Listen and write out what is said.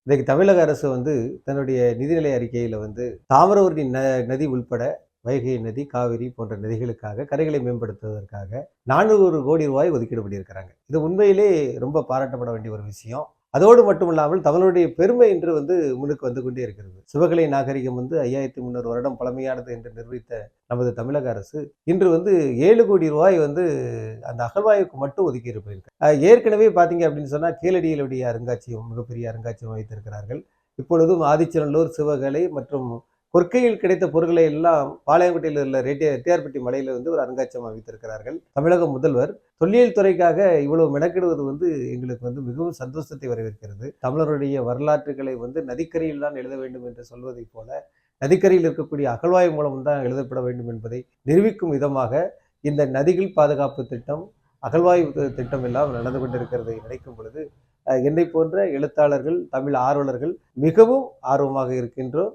இன்றைக்கு தமிழக அரசு தன்னுடைய நிதிநிலை அறிக்கையில தாமிரபரணி நதி உள்பட வைகை நதி, காவிரி போன்ற நதிகளுக்காக கரைகளை மேம்படுத்துவதற்காக 400 கோடி ரூபாய் ஒதுக்கீடு பண்ணியிருக்கிறாங்க. இது உண்மையிலே ரொம்ப பாராட்டப்பட வேண்டிய ஒரு விஷயம். அதோடு மட்டுமில்லாமல் தமிழருடைய பெருமை இன்று முன்னுக்கு வந்து கொண்டே இருக்கிறது. சிவகலை நாகரிகம் 5300 வருடம் பழமையானது என்று நிரூபித்த நமது தமிழக அரசு இன்று 7 கோடி ரூபாய் அந்த அகழ்வாய்வுக்கு மட்டும் ஒதுக்கீடு பண்ணியிருக்காங்க. ஏற்கனவே பார்த்தீங்க அப்படின்னு சொன்னா கீழடியிலுடைய அருங்காட்சியகம், மிகப்பெரிய அருங்காட்சியகம் வைத்திருக்கிறார்கள். இப்பொழுதும் ஆதிச்சநல்லூர், சிவகலை மற்றும் கொற்கையில் கிடைத்த பொருட்களை எல்லாம் பாளையங்கோட்டையில் உள்ள ரெட்டியார்பட்டி மலையில ஒரு அருங்காட்சியகம் அமைத்திருக்கிறார்கள். தமிழக முதல்வர் தொல்லியல் துறைக்காக இவ்வளவு மெனக்கிடுவது எங்களுக்கு மிகவும் சந்தோஷத்தை வரவேற்கிறது. தமிழருடைய வரலாற்றுகளை நதிக்கரையில் தான் எழுத வேண்டும் என்று சொல்வதை போல நதிக்கரையில் இருக்கக்கூடிய அகழ்வாய்வு மூலம் தான் எழுதப்பட வேண்டும் என்பதை நிரூபிக்கும் விதமாக இந்த நதிகள் பாதுகாப்பு திட்டம், அகழ்வாய்வு திட்டம் எல்லாம் நடந்து கொண்டிருக்கிறதை நினைக்கும் பொழுது என்னை போன்ற எழுத்தாளர்கள், தமிழ் ஆர்வலர்கள் மிகவும் ஆர்வமாக இருக்கின்றோம்.